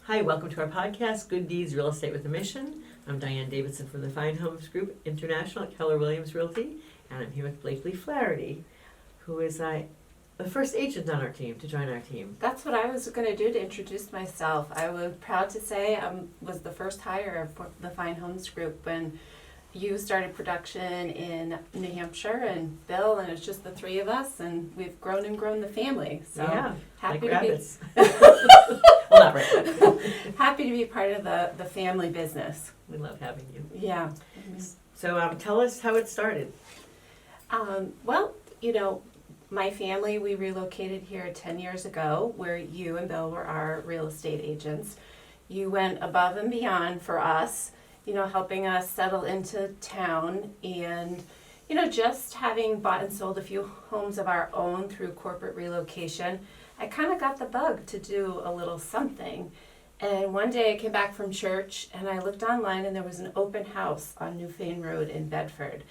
Hi, welcome to our podcast, Good Deeds Real Estate with a Mission. I'm Diane Davidson from the Fine Homes Group International at Keller Williams Realty, and I'm here with Blakleigh Flaherty, who is the first agent on our team to join our team. That's what I was going to do to introduce myself. I was proud to say I was the first hire of the Fine Homes Group when you started production in New Hampshire, and Bill, and it's just the three of us, and we've grown and grown the family. So yeah, happy like to rabbits. Well, not rabbits. happy to be part of the family business. We love having you. Yeah. So tell us how it started. Well, my family, we relocated here 10 years ago, where you and Bill were our real estate agents. You went above and beyond for us, helping us settle into town, and, just having bought and sold a few homes of our own through corporate relocation, I kind of got the bug to do a little something. And one day I came back from church and I looked online, and there was an open house on Newfane Road in Bedford.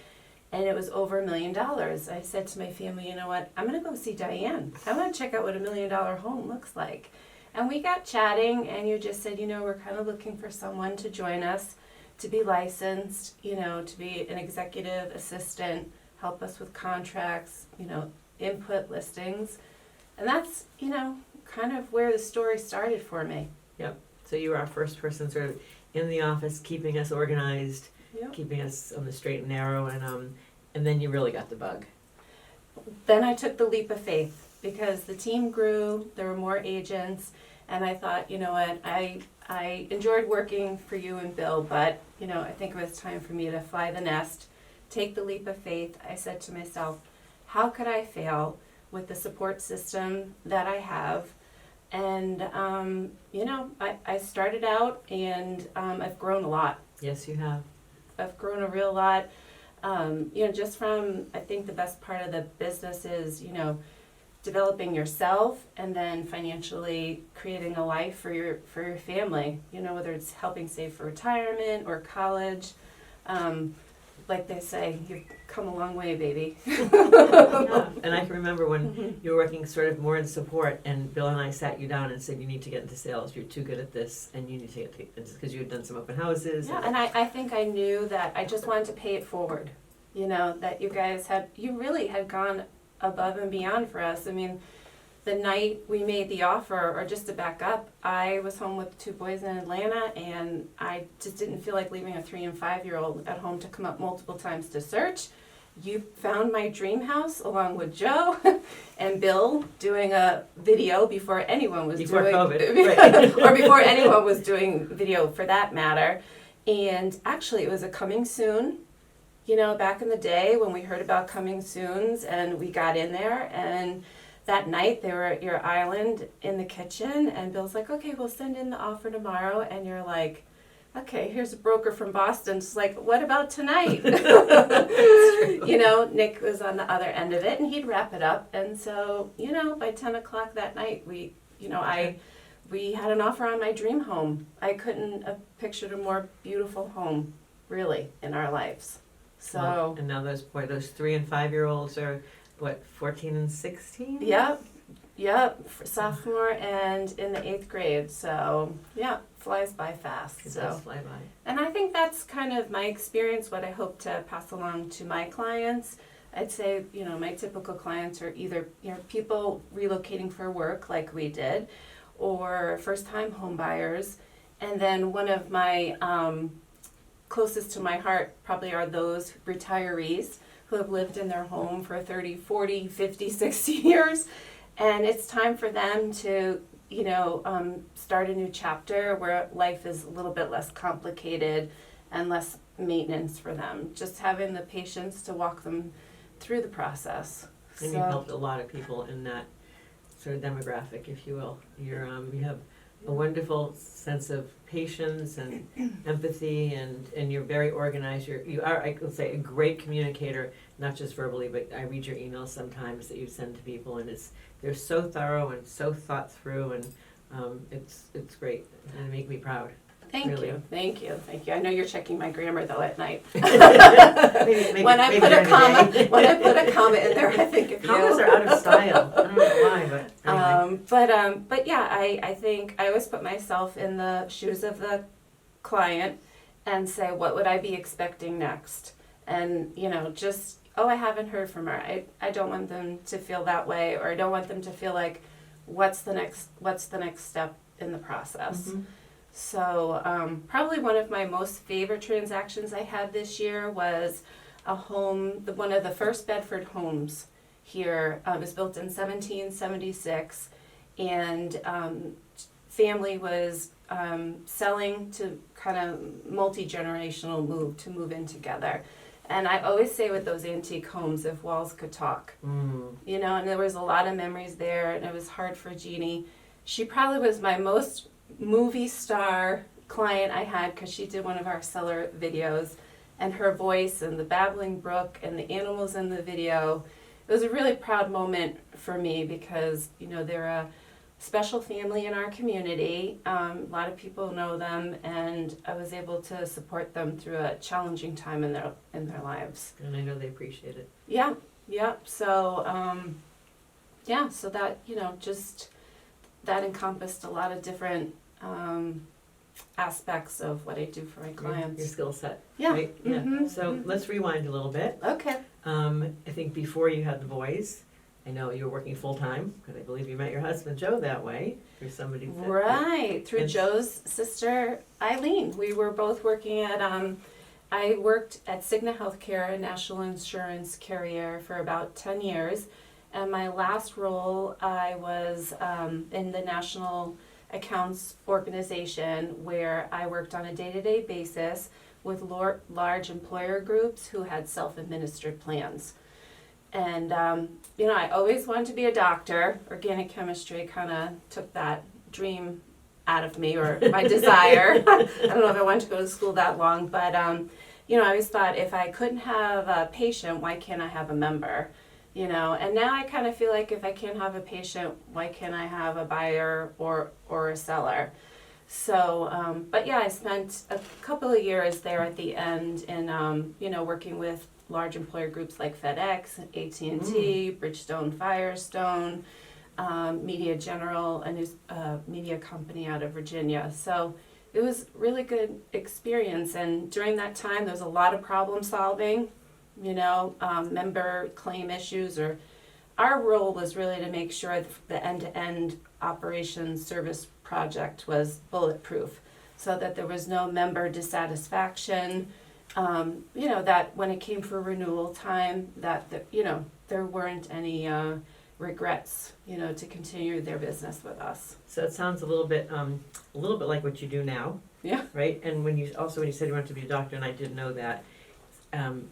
And it was over $1 million. I said to my family, you know what, I'm going to go see Diane. I want to check out what $1 million home looks like. And we got chatting, and you just said, we're kind of looking for someone to join us, to be licensed, to be an executive assistant, help us with contracts, input listings. And that's, kind of where the story started for me. Yep. So you were our first person sort of in the office, keeping us organized, Yep. keeping us on the straight and narrow, and then you really got the bug. Then I took the leap of faith because the team grew, there were more agents, and I thought, you know what, I enjoyed working for you and Bill, but, I think it was time for me to fly the nest, take the leap of faith. I said to myself, how could I fail with the support system that I have? And, I started out, and I've grown a lot. Yes, you have. I've grown a real lot. Just from, I think the best part of the business is, developing yourself, and then financially creating a life for your family, whether it's helping save for retirement or college. Like they say, you've come a long way, baby. Yeah. And I can remember when you were working sort of more in support, and Bill and I sat you down and said, you need to get into sales. You're too good at this, and you need to get into this, because you had done some open houses. Yeah, and I think I knew that I just wanted to pay it forward. That you guys you really had gone above and beyond for us. I mean, the night we made the offer, or just to back up, I was home with 2 boys in Atlanta, and I just didn't feel like leaving a 3 and 5-year-old at home to come up multiple times to search. You found my dream house along with Joe and Bill doing a video before anyone was Before doing COVID, right. or before anyone was doing video for that matter. And actually it was a coming soon. Back in the day when we heard about coming soons, and we got in there, and that night they were at your island in the kitchen, and Bill's like, okay, we'll send in the offer tomorrow. And you're like, okay, here's a broker from Boston. It's like, what about tonight? Nick was on the other end of it, and he'd wrap it up. And so, by 10 o'clock that night, we had an offer on my dream home. I couldn't have pictured a more beautiful home, really, in our lives. So. Well, and now those 3 and 5-year-olds are, 14 and 16? Yep, sophomore and in the 8th grade. So, yeah, flies by fast. It does fly by. And I think that's kind of my experience, what I hope to pass along to my clients. I'd say, my typical clients are either, people relocating for work like we did, or first-time home buyers. And then one of my closest to my heart probably are those retirees who have lived in their home for 30, 40, 50, 60 years. And it's time for them to, start a new chapter where life is a little bit less complicated and less maintenance for them. Just having the patience to walk them through the process. And you've helped a lot of people in that sort of demographic, if you will. You have a wonderful sense of patience and empathy, and you're very organized. You are, I could say, a great communicator, not just verbally, but I read your emails sometimes that you send to people, and they're so thorough and so thought through, and it's great, and they make me proud. Thank you. I know you're checking my grammar though at night. Maybe When I put a comma in there, I think of you. Commas are out of style. I don't know why, but anyway. But yeah, I think I always put myself in the shoes of the client and say, what would I be expecting next? And, just, I haven't heard from her. I don't want them to feel that way, or I don't want them to feel like, what's the next step in the process? Mhm. So probably one of my most favorite transactions I had this year was a home, one of the first Bedford homes here. It was built in 1776, and family was selling to kind of multi-generational move in together. And I always say with those antique homes, if walls could talk, and there was a lot of memories there, and it was hard for Jeannie. She probably was my most movie star client I had, because she did one of our seller videos, and her voice and the babbling brook and the animals in the video. It was a really proud moment for me, because they're a special family in our community. A lot of people know them, and I was able to support them through a challenging time in their lives. And I know they appreciate it. Yeah. So so that just that encompassed a lot of different aspects of what I do for my clients. Your skill set. Yeah. Right? Mm-hmm. Yeah. So let's rewind a little bit. Okay. I think before you had the boys, I know you were working full-time, because I believe you met your husband Joe that way, through somebody that... Right, through And- Joe's sister Eileen. We were both working at, I worked at Cigna Healthcare, a national insurance carrier, for about 10 years. And my last role, I was in the National Accounts Organization, where I worked on a day-to-day basis with large employer groups who had self-administered plans. And, I always wanted to be a doctor. Organic chemistry kind of took that dream out of me, or my desire. I don't know if I wanted to go to school that long, but, I always thought, if I couldn't have a patient, why can't I have a member? And now I kind of feel like, if I can't have a patient, why can't I have a buyer or a seller? So, but yeah, I spent a couple of years there at the end in, working with large employer groups like FedEx, AT&T, Bridgestone, Firestone, Media General, a news media company out of Virginia. So it was really good experience. And during that time, there was a lot of problem solving, member claim issues, or our role was really to make sure the end-to-end operations service project was bulletproof, so that there was no member dissatisfaction. That when it came for renewal time, that there weren't any regrets, to continue their business with us. So it sounds a little bit like what you do now. Yeah. Right? And when you said you wanted to be a doctor, and I didn't know that, I'm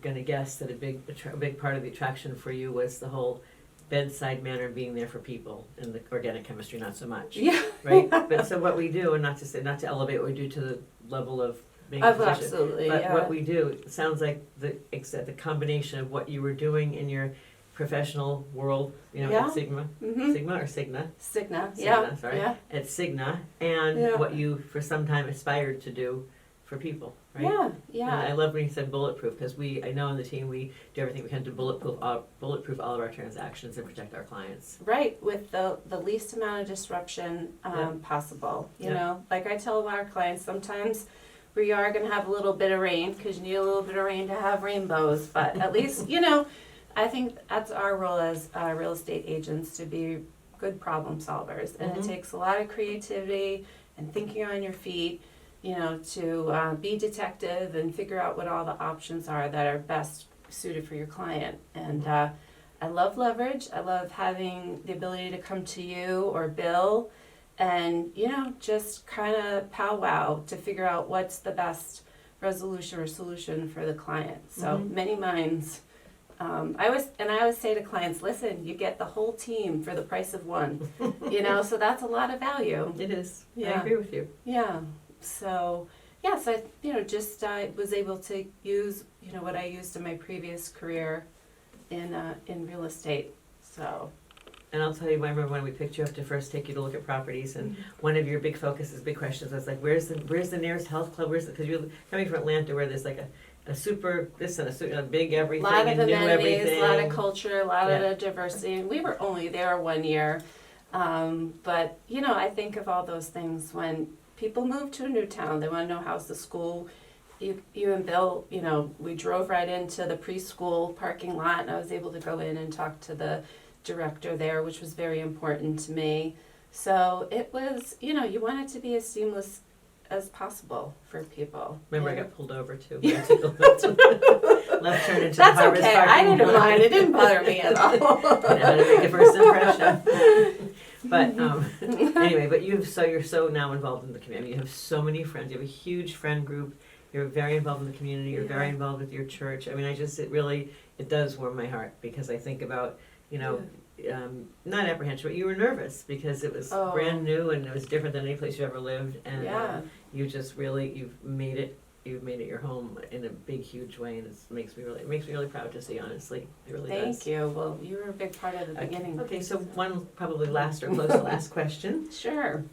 going to guess that a big part of the attraction for you was the whole bedside manner, being there for people, and the organic chemistry not so much. Yeah. Right? But so what we do, and not to elevate what we do to the level of being a physician, Absolutely. but Yeah. what we do, it sounds like the combination of what you were doing in your professional world, Yeah. at Sigma, Mm-hmm. Sigma or Cigna? Cigna. Cigna, Yeah. sorry. Yeah. At Cigna, and Yeah. what you for some time aspired to do for people, right? Yeah. And Yeah. I love when you said bulletproof, because I know on the team we do everything we can to bulletproof all of our transactions and protect our clients. Right, with the least amount of disruption Yeah. possible. Yeah. Like I tell our clients, sometimes we are going to have a little bit of rain, because you need a little bit of rain to have rainbows. But at least, I think that's our role as real estate agents, to be good problem solvers. And Mhm. it takes a lot of creativity and thinking on your feet, to be detective and figure out what all the options are that are best suited for your client. And I love leverage. I love having the ability to come to you or Bill and, just kind of powwow to figure out what's the best resolution or solution for the client. So Mhm. many minds. I always say to clients, listen, you get the whole team for the price of one, so that's a lot of value. It is. I Yeah. agree with you. Yeah. So I was able to use, what I used in my previous career in real estate. So And I'll tell you, I remember when we picked you up to first take you to look at properties, and one of your big focuses, big questions was like, where's the nearest health club? Because you're coming from Atlanta, where there's like a super this and a big everything, A lot of and new amenities, everything. a lot of culture, a lot Yeah. of diversity. And we were only there 1 year. But, I think of all those things when people move to a new town. They want to know how's the school. You and Bill, we drove right into the preschool parking lot, and I was able to go in and talk to the director there, which was very important to me. So it was, you want it to be as seamless as possible for people. Remember, And I got pulled over too. We had to go left turn into that's the Harvest okay. parking I didn't lot. mind. It didn't bother me at all. You know how to make a first impression. But anyway, but you're so now involved in the community. You have so many friends. You have a huge friend group. You're very involved in the community. You're very involved with your church. I mean, it does warm my heart, because I think about, not apprehension, but you were nervous because it was brand new and it was different than any place you ever lived. And you've made it your home in a big, huge way, and it makes me really proud to see, honestly. It really does. Thank you. Well, you were a big part of the beginning. Okay, so one probably last or close to last question. Sure.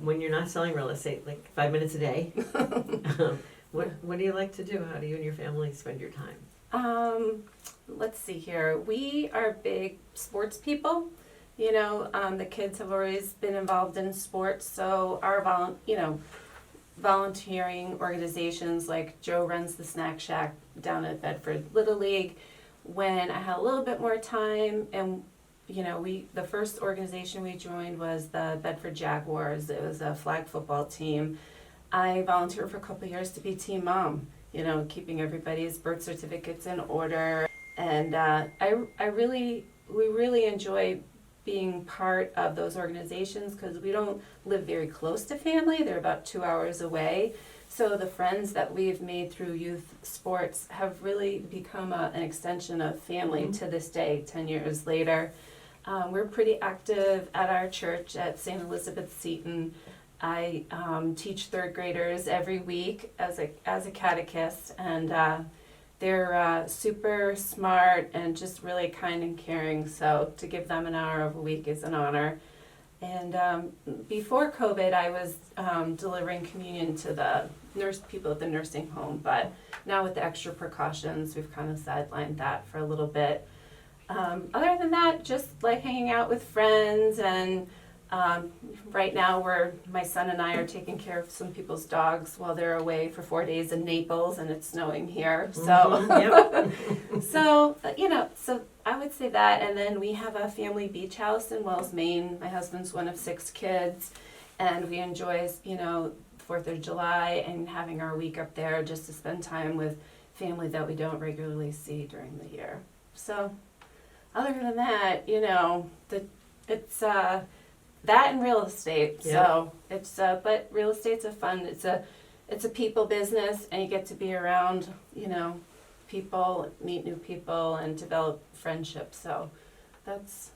When you're not selling real estate, like 5 minutes a day, what do you like to do? How do you and your family spend your time? Let's see here. We are big sports people. The kids have always been involved in sports, so our volunteering organizations, like Joe runs the Snack Shack down at Bedford Little League. When I had a little bit more time, and the first organization we joined was the Bedford Jaguars. It was a flag football team. I volunteered for a couple of years to be team mom, keeping everybody's birth certificates in order. And we really enjoy being part of those organizations, because we don't live very close to family. They're about 2 hours away. So the friends that we've made through youth sports have really become an extension of family to this day, 10 years later. We're pretty active at our church at St. Elizabeth Seton. I teach third graders every week as a catechist, and they're super smart and just really kind and caring, so to give them an hour of a week is an honor. And before COVID, I was delivering communion to the people at the nursing home, but now with the extra precautions, we've kind of sidelined that for a little bit. Other than that, just like hanging out with friends, and right now my son and I are taking care of some people's dogs while they're away for 4 days in Naples, and it's snowing here. So, so I would say that. And then we have a family beach house in Wells, Maine. My husband's one of 6 kids, and we enjoy, 4th of July and having our week up there just to spend time with family that we don't regularly see during the year. So, other than that, it's that and real estate. Yeah. So it's but real estate's it's a people business, and you get to be around people, meet new people, and develop friendships. So it's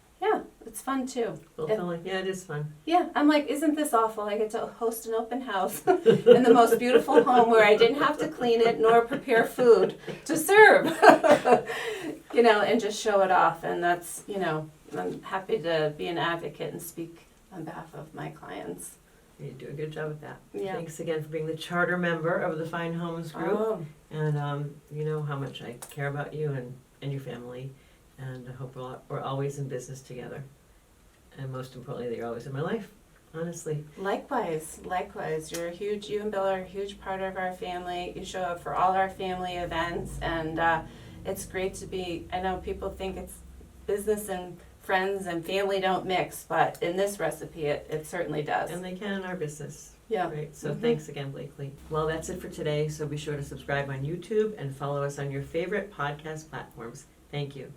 fun too. Fulfilling. Yeah, it is fun. Yeah, I'm like, isn't this awful? I get to host an open house in the most beautiful home where I didn't have to clean it nor prepare food to serve, and just show it off. And that's, I'm happy to be an advocate and speak on behalf of my clients. You do a good job with that. Yeah. Thanks again for being the charter member of the Fine Homes Group. Oh. And you know how much I care about you and your family. And I hope we're always in business together. And most importantly, that you're always in my life, honestly. Likewise. You and Bill are a huge part of our family. You show up for all our family events, and it's great to be, I know people think it's business and friends and family don't mix, but in this recipe, it certainly does. And they can in our business. Yeah. Right. So thanks again, Blakleigh. Well, that's it for today. So be sure to subscribe on YouTube and follow us on your favorite podcast platforms. Thank you.